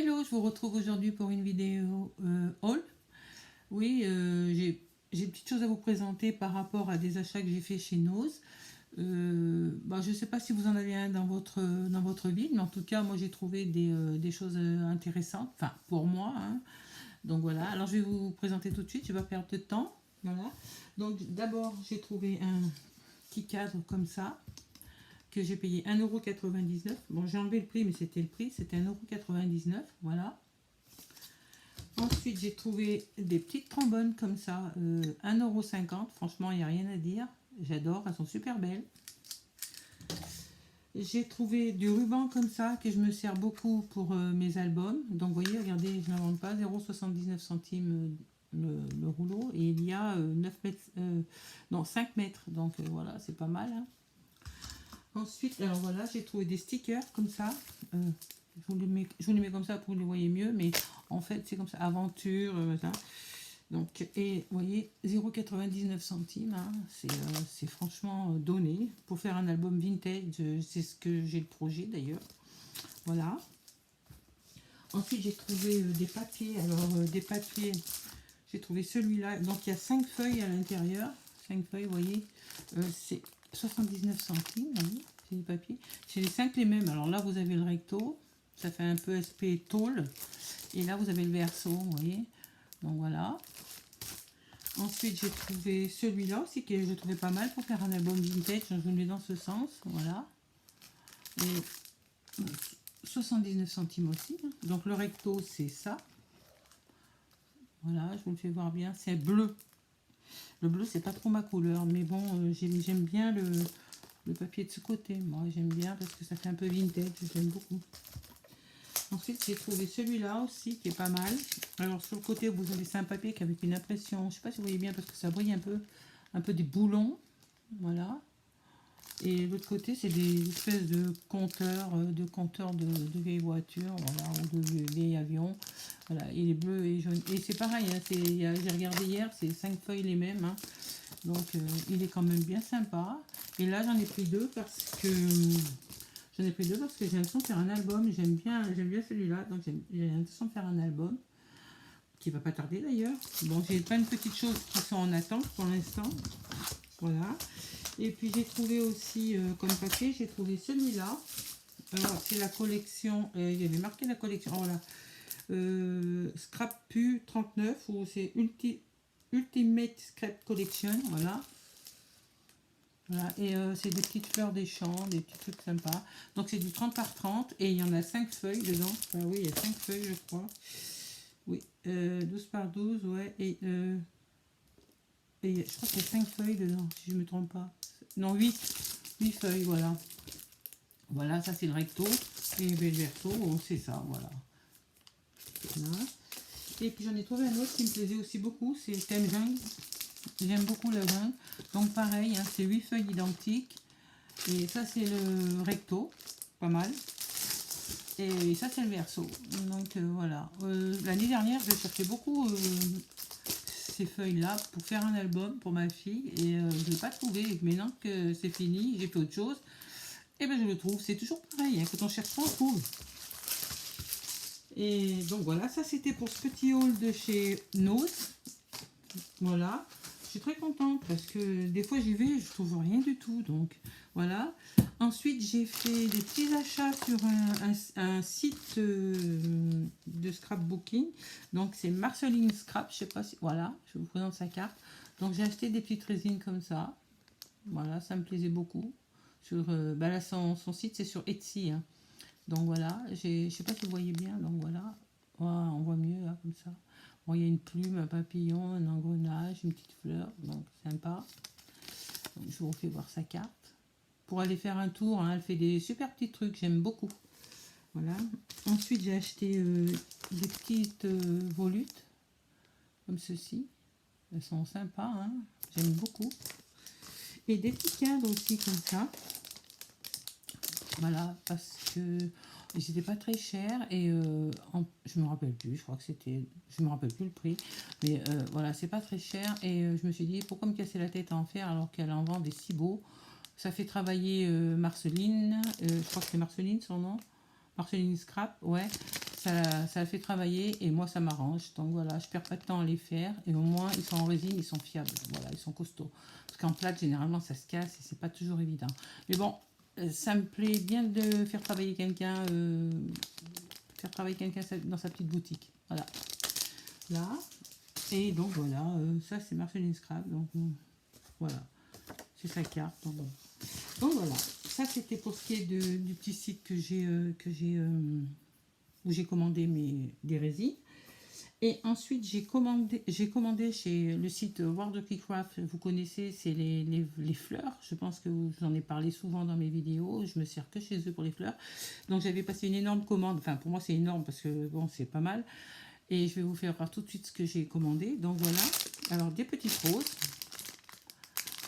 Hello, je vous retrouve aujourd'hui pour une vidéo haul. Oui, j'ai une petite chose à vous présenter par rapport à des achats que j'ai fait chez Nose. Je ne sais pas si vous en avez un dans votre ville, mais en tout cas, moi j'ai trouvé des choses intéressantes, enfin pour moi, hein. Donc voilà, alors je vais vous présenter tout de suite, je ne vais pas perdre de temps. Voilà. Donc d'abord, j'ai trouvé un petit cadre comme ça, que j'ai payé 1,99 €. Bon, j'ai enlevé le prix, mais c'était le prix, c'était 1,99 €. Voilà. Ensuite, j'ai trouvé des petites trombones comme ça, 1,50 €. Franchement, il n'y a rien à dire. J'adore, elles sont super belles. J'ai trouvé du ruban comme ça, que je me sers beaucoup pour mes albums. Donc, vous voyez, regardez, je n'invente pas, 0,79 centimes le rouleau. Et il y a 9 mètres, non, 5 mètres. Donc, voilà, c'est pas mal, hein. Ensuite, alors voilà, j'ai trouvé des stickers comme ça. Je vous les mets comme ça pour que vous les voyez mieux, mais en fait, c'est comme ça, aventure, ça. Donc, et vous voyez, 0,99 centimes, hein, c'est franchement donné. Pour faire un album vintage, c'est ce que j'ai le projet d'ailleurs. Voilà. Ensuite, j'ai trouvé des papiers. Alors, des papiers, j'ai trouvé celui-là. Donc, il y a 5 feuilles à l'intérieur. 5 feuilles, vous voyez. C'est 79 centimes, vous voyez, c'est du papier. C'est les 5 les mêmes. Alors là, vous avez le recto. Ça fait un peu SP tôle. Et là, vous avez le verso, vous voyez. Donc voilà. Ensuite, j'ai trouvé celui-là aussi, que je trouvais pas mal pour faire un album vintage. Je vous le mets dans ce sens. Voilà. Et 79 centimes aussi. Donc le recto, c'est ça. Voilà, je vous le fais voir bien. C'est bleu. Le bleu, c'est pas trop ma couleur. Mais bon, j'aime bien le papier de ce côté. Moi, j'aime bien parce que ça fait un peu vintage. J'aime beaucoup. Ensuite, j'ai trouvé celui-là aussi qui est pas mal. Alors, sur le côté, vous avez c'est un papier qui avec une impression. Je ne sais pas si vous voyez bien parce que ça brille un peu des boulons. Voilà. Et l'autre côté, c'est des espèces de compteurs de vieilles voitures, voilà, ou de vieilles avions. Voilà, il est bleu et jaune. Et c'est pareil, hein, j'ai regardé hier, c'est 5 feuilles les mêmes, hein. Donc, il est quand même bien sympa. Et là, j'en ai pris deux parce que j'ai l'intention de faire un album. J'aime bien celui-là, donc j'ai l'intention de faire un album qui va pas tarder d'ailleurs. Bon, j'ai plein de petites choses qui sont en attente pour l'instant. Voilà. Et puis j'ai trouvé aussi comme papier, j'ai trouvé celui-là. Alors c'est la collection, il y avait marqué la collection. Oh, voilà. Scrap Pu 39 ou c'est Ultimate Scrap Collection. Voilà. Voilà, et c'est des petites fleurs des champs, des petits trucs sympas. Donc c'est du 30 par 30 et il y en a 5 feuilles dedans. Enfin, oui, il y a 5 feuilles, je crois. Oui, 12 par 12, ouais. Et je crois qu'il y a 5 feuilles dedans, si je ne me trompe pas. Non, 8 feuilles, voilà. Voilà, ça c'est le recto. Et le verso, c'est ça, voilà. Voilà. Et puis j'en ai trouvé un autre qui me plaisait aussi beaucoup, c'est le thème jungle. J'aime beaucoup la jungle. Donc pareil, hein, c'est 8 feuilles identiques. Et ça c'est le recto, pas mal. Et ça c'est le verso. Donc voilà. L'année dernière, j'ai cherché beaucoup ces feuilles-là pour faire un album pour ma fille. Et je ne l'ai pas trouvé. Mais maintenant que c'est fini, j'ai fait autre chose. Et ben je le trouve. C'est toujours pareil, hein, quand on cherche, on trouve. Et donc voilà, ça c'était pour ce petit haul de chez Nose. Voilà. Je suis très contente parce que des fois j'y vais, je trouve rien du tout. Donc voilà. Ensuite, j'ai fait des petits achats sur un site de scrapbooking. Donc c'est Marceline Scrap. Je sais pas si. Voilà, je vous présente sa carte. Donc j'ai acheté des petites résines comme ça. Voilà, ça me plaisait beaucoup. Sur, là, son site c'est sur Etsy, hein. Donc voilà, je sais pas si vous voyez bien. Donc voilà, on voit mieux là, comme ça. Bon, il y a une plume, un papillon, un engrenage, une petite fleur, donc sympa. Donc, je vous refais voir sa carte. Pour aller faire un tour, hein, elle fait des super petits trucs, j'aime beaucoup. Voilà. Ensuite, j'ai acheté des petites volutes, comme ceci. Elles sont sympas, hein, j'aime beaucoup. Et des petits cadres aussi, comme ça. Voilà, parce que c'était pas très cher et je me rappelle plus, je crois que c'était, je me rappelle plus le prix, mais voilà, c'est pas très cher et je me suis dit pourquoi me casser la tête à en faire alors qu'elle en vend des si beaux. Ça fait travailler Marceline, je crois que c'est Marceline son nom, Marceline Scrap, ouais, ça fait travailler et moi ça m'arrange. Donc voilà, je perds pas de temps à les faire et au moins ils sont en résine, ils sont fiables. Voilà, ils sont costauds. Parce qu'en plâtre, généralement ça se casse et c'est pas toujours évident. Mais bon, ça me plaît bien de faire travailler quelqu'un dans sa petite boutique. Voilà. Là. Et donc voilà, ça c'est Marceline Scrap. Donc voilà, c'est sa carte. Donc voilà, ça c'était pour ce qui est du petit site que j'ai où j'ai commandé des résines. Et ensuite j'ai commandé chez le site World of Craft. Vous connaissez, c'est les fleurs. Je pense que j'en ai parlé souvent dans mes vidéos. Je me sers que chez eux pour les fleurs. Donc j'avais passé une énorme commande. Enfin pour moi c'est énorme parce que bon c'est pas mal. Et je vais vous faire voir tout de suite ce que j'ai commandé. Donc voilà, alors des petites roses.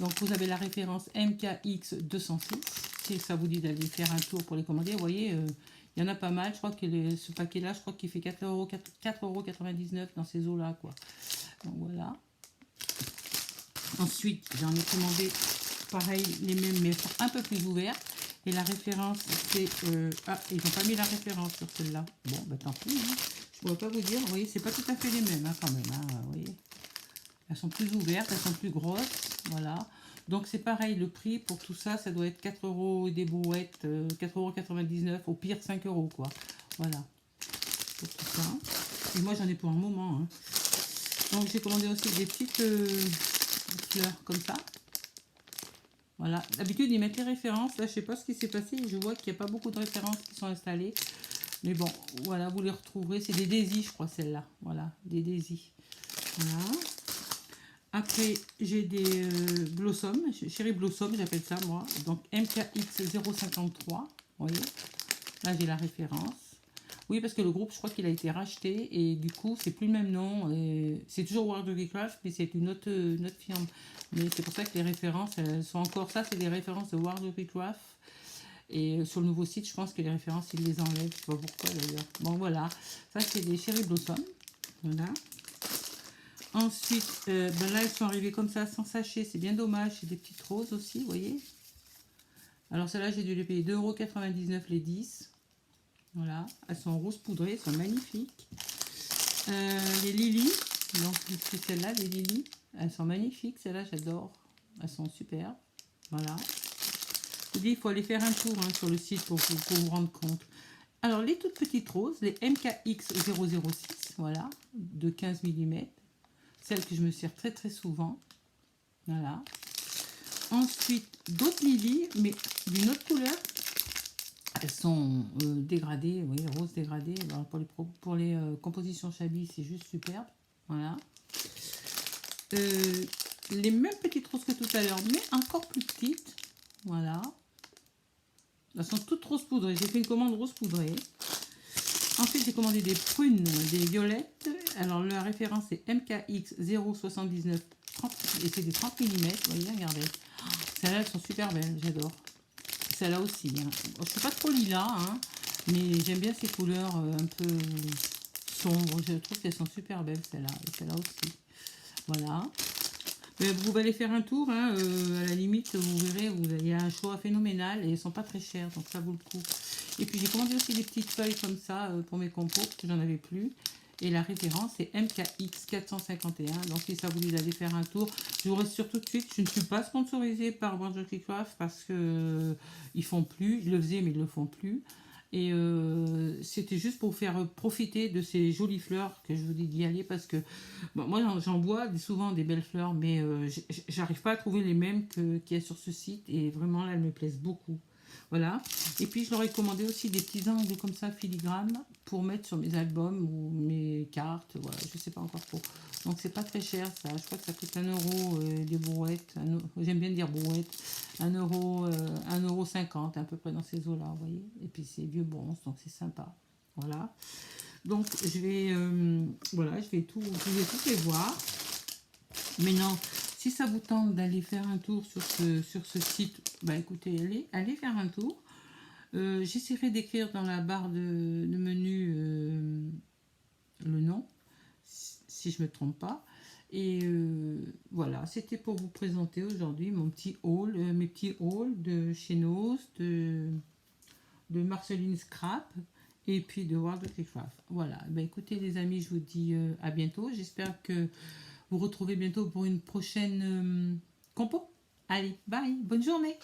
Donc vous avez la référence MKX 206. Si ça vous dit d'aller faire un tour pour les commander, vous voyez, il y en a pas mal. Je crois que ce paquet-là, je crois qu'il fait 4,99 € dans ces eaux-là, quoi. Donc voilà. Ensuite, j'en ai commandé pareil, les mêmes, mais un peu plus ouvertes. Et la référence, c'est... ah, ils n'ont pas mis la référence sur celle-là. Bon, bah tant pis. Hein. Je ne pourrais pas vous dire. Vous voyez, c'est pas tout à fait les mêmes, hein, quand même. Hein, vous voyez. Elles sont plus ouvertes, elles sont plus grosses. Voilà. Donc c'est pareil, le prix pour tout ça, ça doit être 4 € des brouettes, 4,99 €, au pire 5 € quoi. Voilà. Pour tout ça. Et moi j'en ai pour un moment. Hein. Donc j'ai commandé aussi des petites fleurs comme ça. Voilà. D'habitude ils mettent les références. Là je sais pas ce qui s'est passé. Je vois qu'il n'y a pas beaucoup de références qui sont installées. Mais bon, voilà, vous les retrouverez. C'est des Daisy, je crois, celle-là. Voilà, des Daisy. Voilà. Après, j'ai des Blossom, Chéri Blossom, j'appelle ça moi. Donc MKX 053, vous voyez. Là, j'ai la référence. Oui, parce que le groupe, je crois qu'il a été racheté et du coup, c'est plus le même nom. C'est toujours World of Craft, mais c'est une autre firme. Mais c'est pour ça que les références, elles sont encore ça, c'est des références de World of Craft. Et sur le nouveau site, je pense que les références, ils les enlèvent. Je ne sais pas pourquoi d'ailleurs. Bon, voilà. Ça, c'est des Chéri Blossom. Voilà. Ensuite, ben là, elles sont arrivées comme ça, sans sachet. C'est bien dommage. C'est des petites roses aussi, vous voyez. Alors, celles-là, j'ai dû les payer 2,99 € les 10. Voilà. Elles sont roses poudrées. Elles sont magnifiques. Les lilies. Donc, c'est celles-là, les lilies. Elles sont magnifiques. Celles-là, j'adore. Elles sont super. Voilà. Je vous dis, il faut aller faire un tour hein, sur le site pour vous rendre compte. Alors, les toutes petites roses, les MKX 006, voilà, de 15 mm. Celle que je me sers très très souvent. Voilà. Ensuite, d'autres lilies, mais d'une autre couleur. Elles sont dégradées, oui, roses dégradées. Alors pour les compositions Chabi, c'est juste superbe. Voilà. Les mêmes petites roses que tout à l'heure, mais encore plus petites. Voilà. Elles sont toutes roses poudrées. J'ai fait une commande rose poudrée. Ensuite, j'ai commandé des prunes, des violettes. Alors, la référence est MKX 079 30, et c'est des 30 mm. Vous voyez, regardez. Celles-là, elles sont super belles, j'adore. Celle-là aussi. Hein. Je ne suis pas trop lilas, hein, mais j'aime bien ces couleurs un peu sombres. Je trouve qu'elles sont super belles, celles-là. Et celle-là aussi. Voilà. Mais vous allez faire un tour, hein, à la limite, vous verrez, il y a un choix phénoménal et elles sont pas très chères, donc ça vaut le coup. Et puis j'ai commandé aussi des petites feuilles comme ça pour mes compos, parce que j'en avais plus. Et la référence est MKX 451, donc si ça vous dit d'aller faire un tour, je vous rassure tout de suite, je ne suis pas sponsorisée par World of Craft parce que ils font plus, ils le faisaient mais ils le font plus. Et c'était juste pour faire profiter de ces jolies fleurs que je vous dis d'y aller parce que bon, moi j'en vois souvent des belles fleurs mais j'arrive pas à trouver les mêmes qu'il y a sur ce site et vraiment là elles me plaisent beaucoup. Voilà. Et puis je leur ai commandé aussi des petits angles comme ça filigranes pour mettre sur mes albums ou mes cartes. Voilà, je sais pas encore trop. Donc c'est pas très cher ça. Je crois que ça coûte 1 € des brouettes. J'aime bien dire brouettes. 1,50 € à peu près dans ces eaux-là, vous voyez. Et puis c'est vieux bronze, donc c'est sympa. Voilà. Donc je vais, voilà, je vais tous les voir. Maintenant, si ça vous tente d'aller faire un tour sur ce site, bah écoutez, allez faire un tour. J'essaierai d'écrire dans la barre de menu le nom, si je ne me trompe pas. Et voilà, c'était pour vous présenter aujourd'hui mon petit haul, mes petits hauls de chez Noz, de Marceline Scrap et puis de World of Craft. Voilà, ben, écoutez les amis, je vous dis à bientôt. J'espère que vous retrouvez bientôt pour une prochaine compo. Allez, bye, bonne journée.